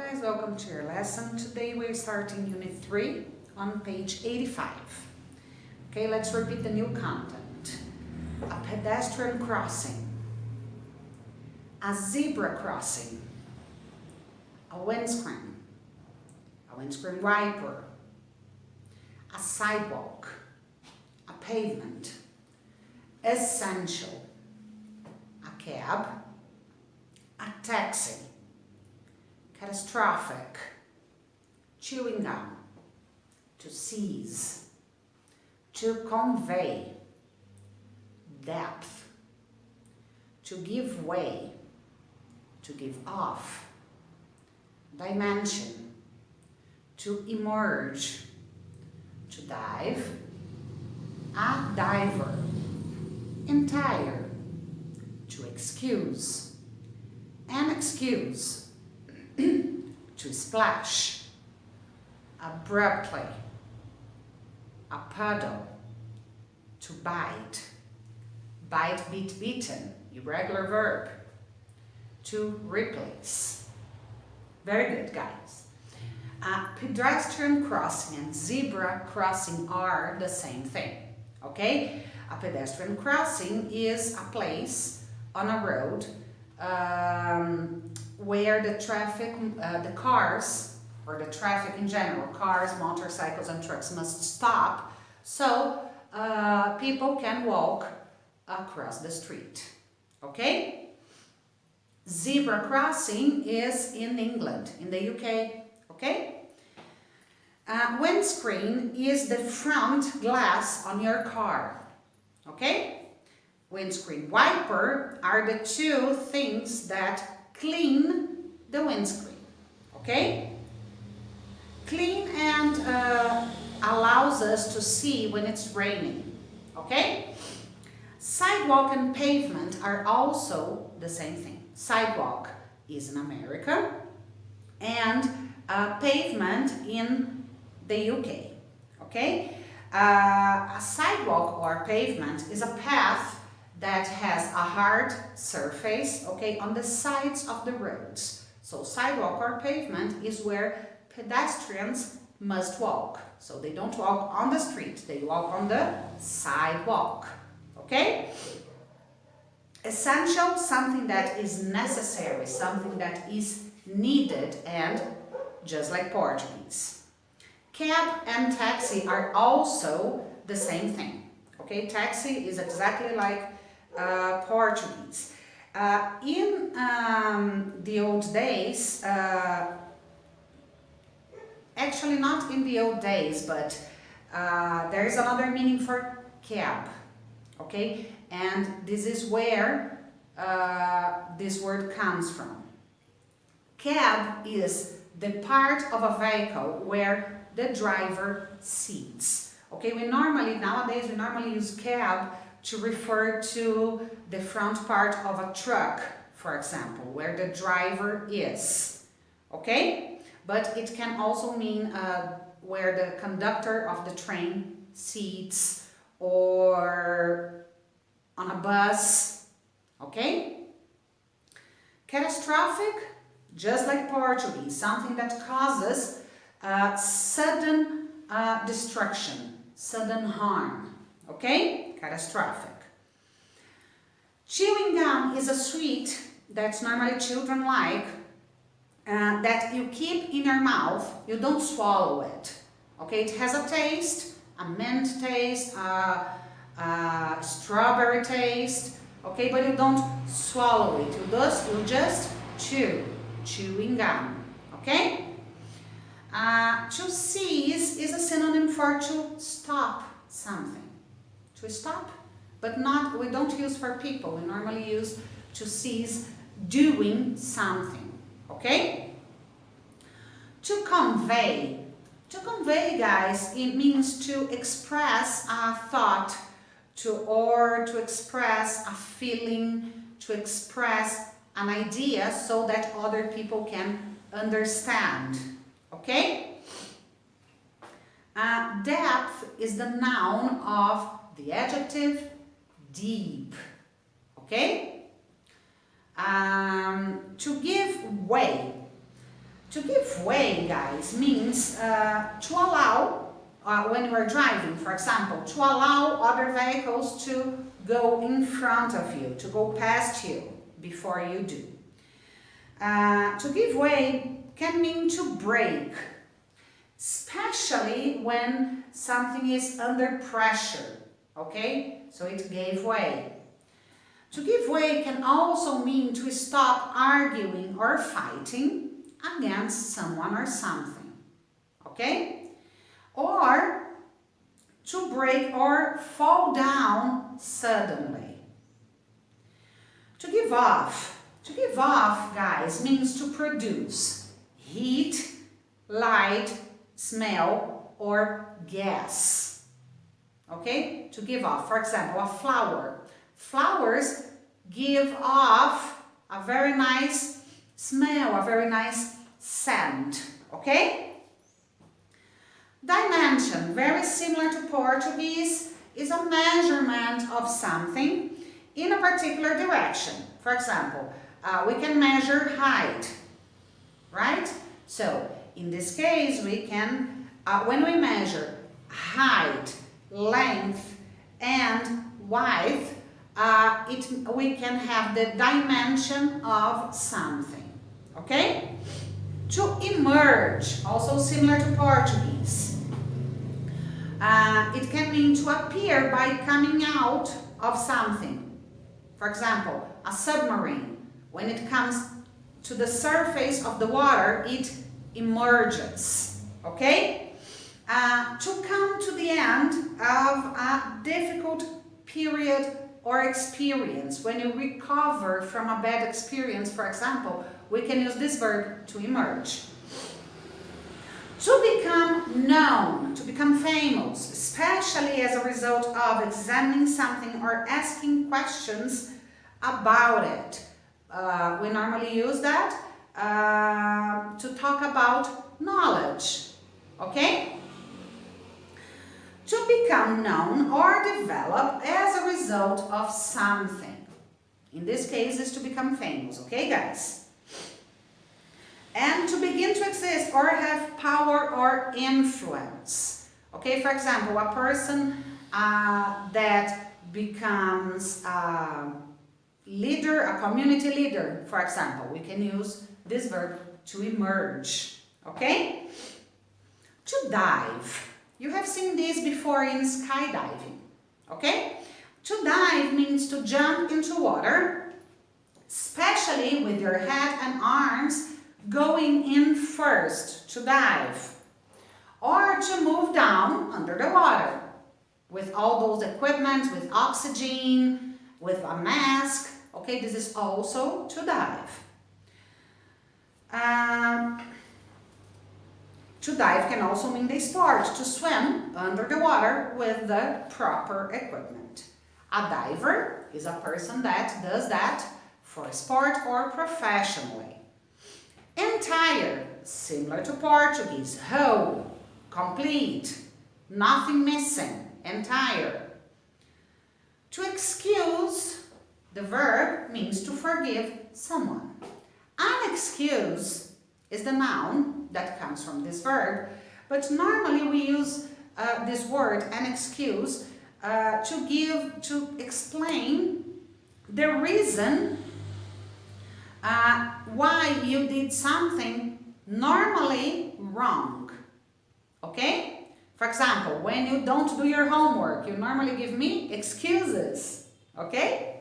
guys, welcome to your lesson. Today we're starting Unit 3 on page 85. Okay, let's repeat the new content. A pedestrian crossing, a zebra crossing, a windscreen wiper, a sidewalk, a pavement, essential, a cab, a taxi, catastrophic, chewing gum, to seize, to convey, depth, to give way, to give off, dimension, to emerge, to dive, a diver, entire, to excuse, an excuse, to splash, abruptly, a puddle, to bite, beat, beaten, irregular verb, to replace. Very good, guys. Pedestrian crossing and zebra crossing are the same thing, okay? A pedestrian crossing is a place on a road where the traffic, the cars, or the traffic in general, cars, motorcycles and trucks must stop so people can walk across the street, okay? Zebra crossing is in England, in the UK, okay? Windscreen is the front glass on your car, okay? Windscreen wiper are the two things that clean the windscreen, okay? Clean and allows us to see when it's raining, okay? Sidewalk and pavement are also the same thing. Sidewalk is in America and pavement in the UK, okay? A sidewalk or pavement is a path that has a hard surface, okay, on the sides of the roads. So sidewalk or pavement is where pedestrians must walk. So they don't walk on the street, they walk on the sidewalk, okay? Essential, something that is necessary, something that is needed, and just like Portuguese. Cab and taxi are also the same thing, okay? Taxi is exactly like Portuguese. In the old days, actually not in the old days, but there is another meaning for cab, okay? And this is where this word comes from. Cab is the part of a vehicle where the driver sits. Okay, nowadays we normally use cab to refer to the front part of a truck, for example, where the driver is. Okay, but it can also mean where the conductor of the train sits, or on a bus. Okay, catastrophic, just like Portuguese, something that causes sudden destruction, sudden harm, okay? Catastrophic. Chewing gum is a sweet that normally children like, that you keep in your mouth, you don't swallow it, okay? It has a taste, a mint taste, a strawberry taste, okay? But you don't swallow it, you just chewing gum, okay? To seize is a synonym for to stop something. To stop, but we don't use for people. We normally use to seize doing something, okay? To convey. To convey, guys, it means to express a thought, to express a feeling, to express an idea so that other people can understand. Okay? Depth is the noun of the adjective deep. Okay? To give way. To give way, guys, means to allow, when you are driving, for example, to allow other vehicles to go in front of you, to go past you before you do. To give way can mean to break, especially when something is under pressure, okay? So it gave way. To give way can also mean to stop arguing or fighting against someone or something, okay? Or to break or fall down suddenly. To give off. To give off, guys, means to produce heat, light, smell, or gas. Okay? To give off. For example, a flower. Flowers give off a very nice smell, a very nice scent. Okay? Dimension, very similar to Portuguese, is a measurement of something in a particular direction. For example, we can measure height, right? So, in this case, we can, when we measure height, length, and width, we can have the dimension of something, okay? To emerge, also similar to Portuguese. It can mean to appear by coming out of something. For example, a submarine. When it comes to the surface of the water, it emerges, okay? To come to the end of a difficult period or experience. When you recover from a bad experience, for example, we can use this verb to emerge. To become known, to become famous, especially as a result of examining something or asking questions about it. We normally use that to talk about knowledge, okay? To become known or develop as a result of something. In this case, is to become famous, okay, guys? And to begin to exist or have power or influence. Okay, for example, a person that becomes leader, a community leader, for example, we can use this verb to emerge, okay? To dive. You have seen this before in skydiving, okay? To dive means to jump into water, especially with your head and arms going in first to dive, or to move down under the water with all those equipment, with oxygen, with a mask. Okay, this is also to dive. To dive can also mean the sport, to swim under the water with the proper equipment. A diver is a person that does that for sport or professionally. Entire, similar to Portuguese, whole, complete, nothing missing, entire. To excuse, the verb means to forgive someone. An excuse is the noun that comes from this verb, but normally we use this word, an excuse, to explain the reason why you did something normally wrong, okay? For example, when you don't do your homework, you normally give me excuses, okay?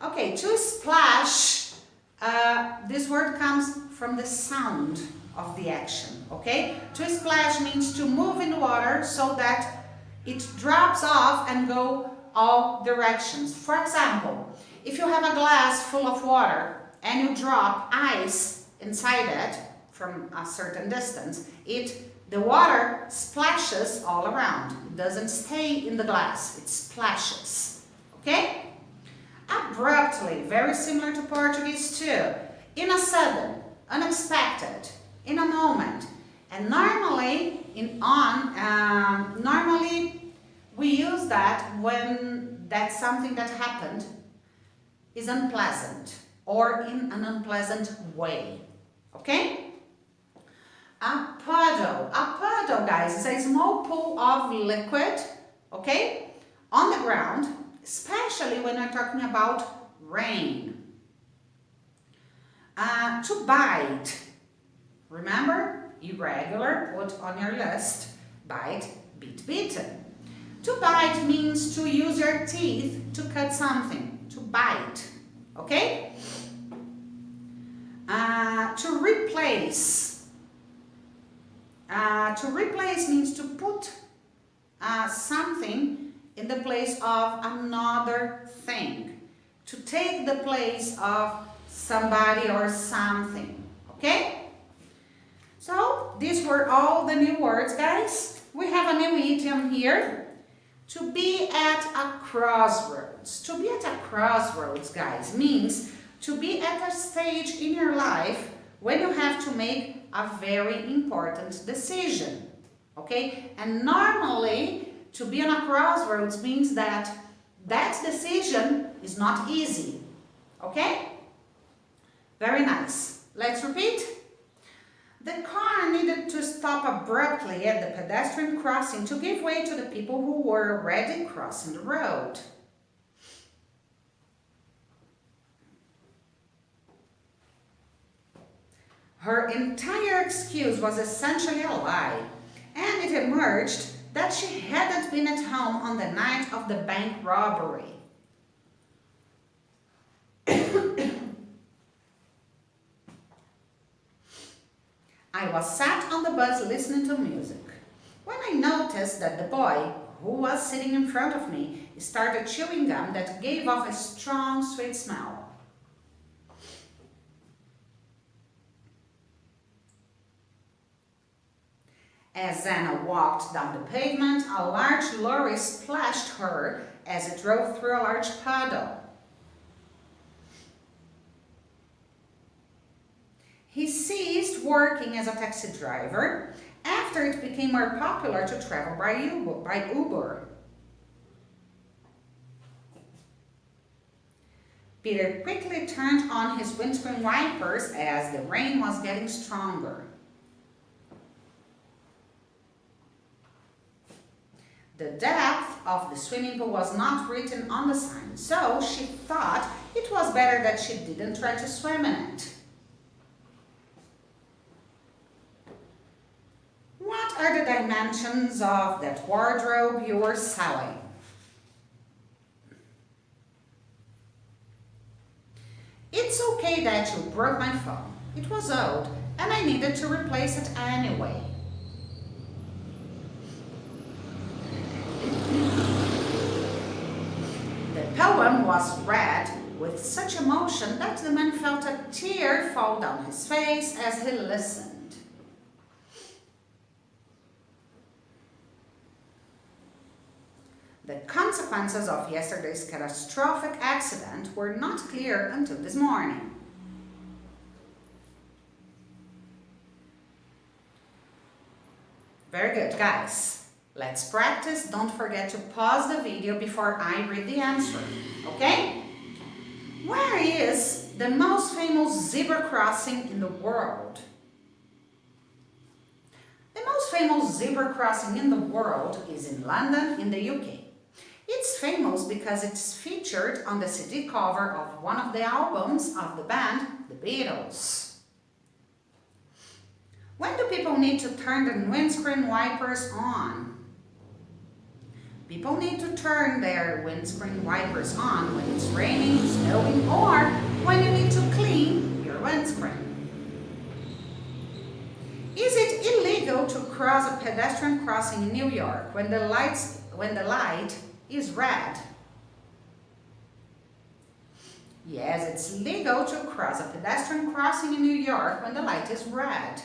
Okay, to splash, this word comes from the sound of the action, okay? To splash means to move in water so that it drops off and go all directions. For example, if you have a glass full of water and you drop ice inside it from a certain distance, the water splashes all around. It doesn't stay in the glass, it splashes, okay? Abruptly, very similar to Portuguese too. In a sudden, unexpected, in a moment. And normally, normally we use that when that's something that happened is unpleasant or in an unpleasant way, okay? guys, is a small pool of liquid, okay, on the ground, especially when we're talking about rain. To bite, remember, irregular, put on your list, bite, beat, beaten. To bite means to use your teeth to cut something, to bite, okay? To replace. To replace means to put something in the place of another thing. To take the place of somebody or something, okay? So, these were all the new words, guys. We have a new idiom here. To be at a crossroads. To be at a crossroads, guys, means to be at a stage in your life when you have to make a very important decision, okay? And normally, to be on a crossroads means that that decision is not easy, okay? Very nice. Let's repeat. The car needed to stop abruptly at the pedestrian crossing to give way to the people who were already crossing the road. Her entire excuse was essentially a lie, and it emerged that she hadn't been at home on the night of the bank robbery. I was sat on the bus listening to music when I noticed that the boy, who was sitting in front of me, started chewing gum that gave off a strong, sweet smell. As Anna walked down the pavement, a large lorry splashed her as it drove through a large puddle. He ceased working as a taxi driver after it became more popular to travel by Uber. Peter quickly turned on his windscreen wipers as the rain was getting stronger. The depth of the swimming pool was not written on the sign, so she thought it was better that she didn't try to swim in it. What are the dimensions of that wardrobe you were selling? It's okay that you broke my phone. It was old and I needed to replace it anyway. The poem was read with such emotion that the man felt a tear fall down his face as he listened. The consequences of yesterday's catastrophic accident were not clear until this morning. Very good, guys. Let's practice. Don't forget to pause the video before I read the answer, okay? Where is the most famous zebra crossing in the world? The most famous zebra crossing in the world is in London, in the UK. It's famous because it's featured on the CD cover of one of the albums of the band, The Beatles. When do people need to turn the windscreen wipers on? People need to turn their windscreen wipers on when it's raining, snowing, or when you need to clean your windscreen. Is it illegal to cross a pedestrian crossing in New York when the light is red? Yes, it's legal to cross a pedestrian crossing in New York when the light is red.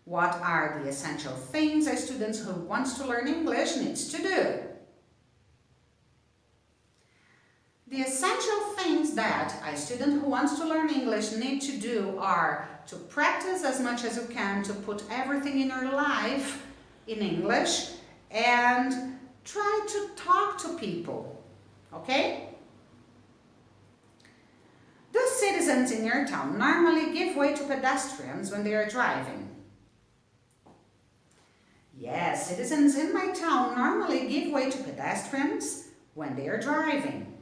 What are the essential things a student who wants to learn English needs to do? The essential things that a student who wants to learn English need to do are to practice as much as you can to put everything in your life in English and try to talk to people, okay? Do citizens in your town normally give way to pedestrians when they are driving? Yes, citizens in my town normally give way to pedestrians when they are driving.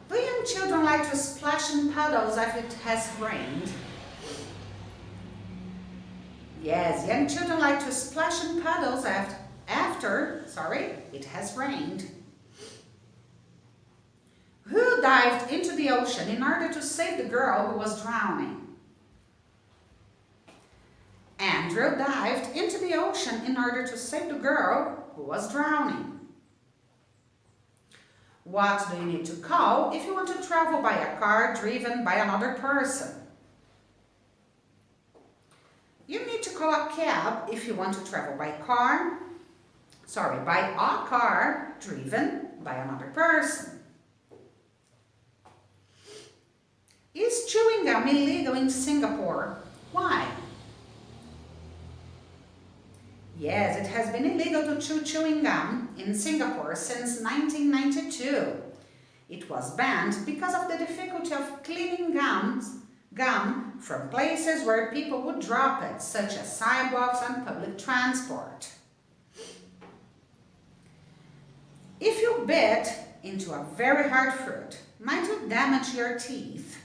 Do young children like to splash in puddles after it has rained? Yes, young children like to splash in puddles after it has rained. Who dived into the ocean in order to save the girl who was drowning? Andrew dived into the ocean in order to save the girl who was drowning. What do you need to call if you want to travel by a car driven by another person? You need to call a cab if you want to travel by a car driven by another person. Is chewing gum illegal in Singapore? Why? Yes, it has been illegal to chew chewing gum in Singapore since 1992. It was banned because of the difficulty of cleaning gum from places where people would drop it, such as sidewalks and public transport. If you bit into a very hard fruit, might you damage your teeth?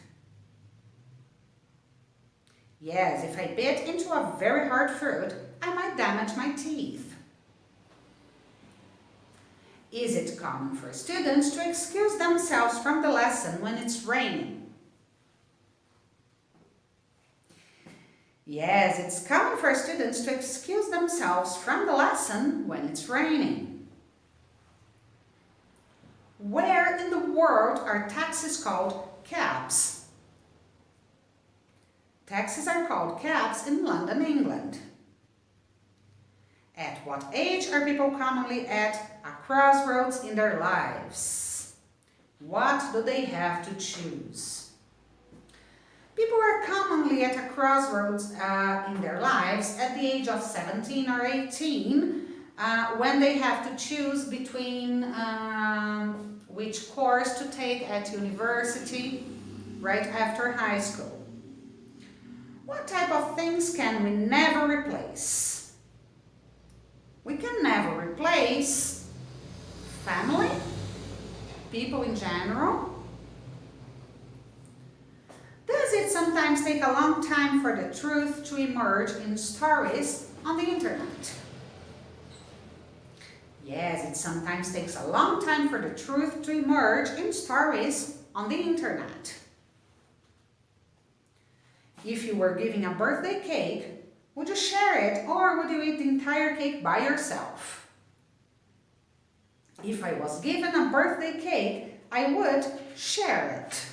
Yes, if I bit into a very hard fruit, I might damage my teeth. Is it common for students to excuse themselves from the lesson when it's raining? Yes, it's common for students to excuse themselves from the lesson when it's raining. Where in the world are taxis called cabs? Taxis are called cabs in London, England. At what age are people commonly at a crossroads in their lives? What do they have to choose? People are commonly at a crossroads in their lives at the age of 17 or 18 when they have to choose between which course to take at university right after high school. What type of things can we never replace? We can never replace family, people in general. Does it sometimes take a long time for the truth to emerge in stories on the internet? Yes, it sometimes takes a long time for the truth to emerge in stories on the internet. If you were giving a birthday cake, would you share it or would you eat the entire cake by yourself? If I was given a birthday cake, I would share it.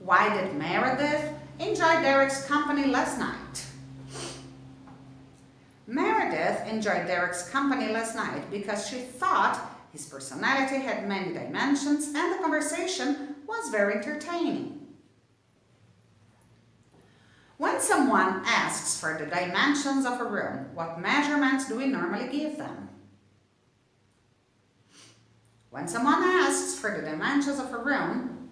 Why did Meredith enjoy Derek's company last night? Meredith enjoyed Derek's company last night because she thought his personality had many dimensions and the conversation was very entertaining. When someone asks for the dimensions of a room, what measurements do we normally give them? When someone asks for the dimensions of a room,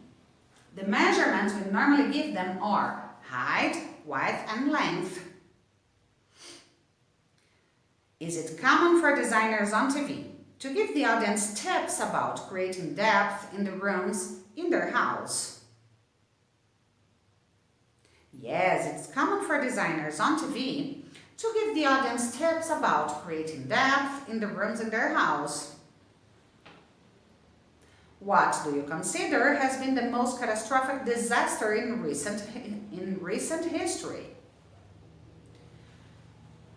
the measurements we normally give them are height, width, and length. Is it common for designers on TV to give the audience tips about creating depth in the rooms in their house? Yes, it's common for designers on TV to give the audience tips about creating depth in the rooms in their house. What do you consider has been the most catastrophic disaster in recent history?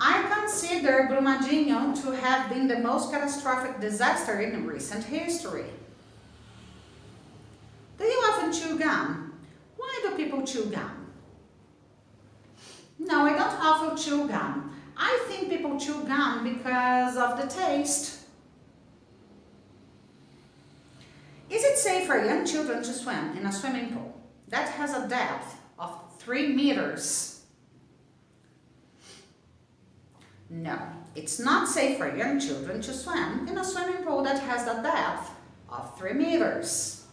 I consider Brumadinho to have been the most catastrophic disaster in recent history. Do you often chew gum? Why do people chew gum? No, I don't often chew gum. I think people chew gum because of the taste. Is it safe for young children to swim in a swimming pool that has a depth of 3 meters? No, it's not safe for young children to swim in a swimming pool that has a depth of 3 meters.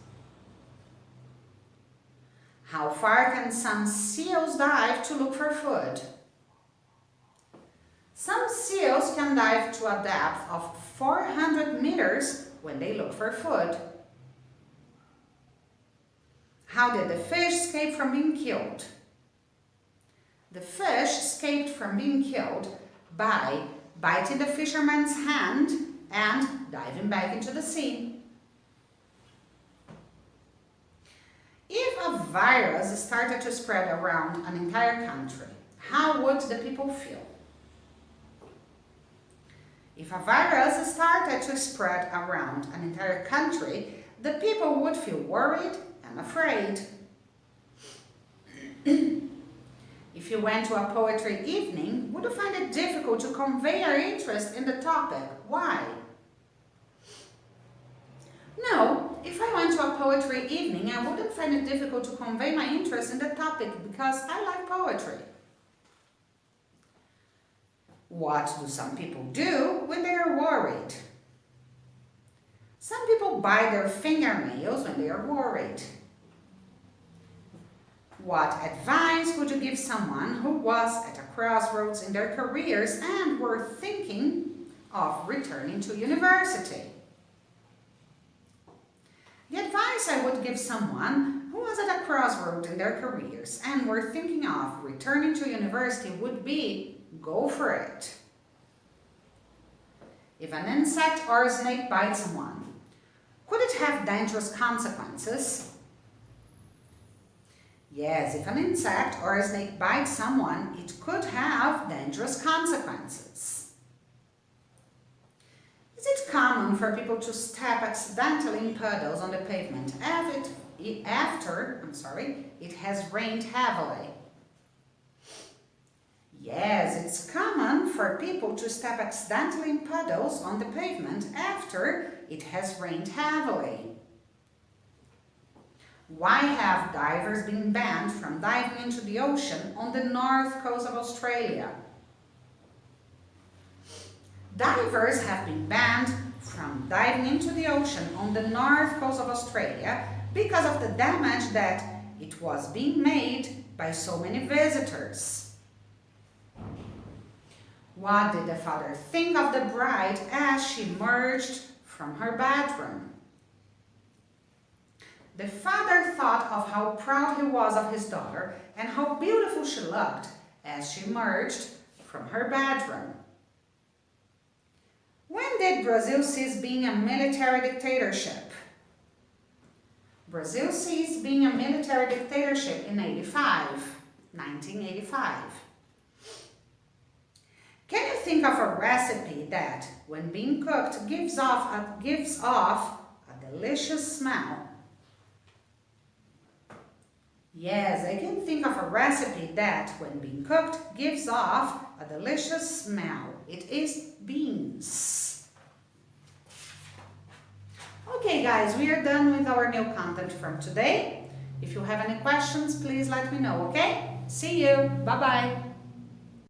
How far can some seals dive to look for food? Some seals can dive to a depth of 400 meters when they look for food. How did the fish escape from being killed? The fish escaped from being killed by biting the fisherman's hand and diving back into the sea. If a virus started to spread around an entire country, how would the people feel? If a virus started to spread around an entire country, the people would feel worried and afraid. If you went to a poetry evening, would you find it difficult to convey your interest in the topic? Why? No, if I went to a poetry evening, I wouldn't find it difficult to convey my interest in the topic because I like poetry. What do some people do when they are worried? Some people bite their fingernails when they are worried. What advice would you give someone who was at a crossroads in their careers and were thinking of returning to university? The advice I would give someone who was at a crossroads in their careers and were thinking of returning to university would be, go for it. If an insect or a snake bites someone, could it have dangerous consequences? Yes, if an insect or a snake bites someone, it could have dangerous consequences. Is it common for people to step accidentally in puddles on the pavement after it has rained heavily? Yes, it's common for people to step accidentally in puddles on the pavement after it has rained heavily. Why have divers been banned from diving into the ocean on the north coast of Australia? Divers have been banned from diving into the ocean on the north coast of Australia because of the damage that it was being made by so many visitors. What did the father think of the bride as she emerged from her bedroom? The father thought of how proud he was of his daughter and how beautiful she looked as she emerged from her bedroom. When did Brazil cease being a military dictatorship? Brazil ceased being a military dictatorship in 1985. Can you think of a recipe that, when being cooked, gives off a delicious smell? Yes, I can think of a recipe that, when being cooked, gives off a delicious smell. It is beans. Okay guys, we are done with our new content from today. If you have any questions, please let me know, okay? See you. Bye-bye.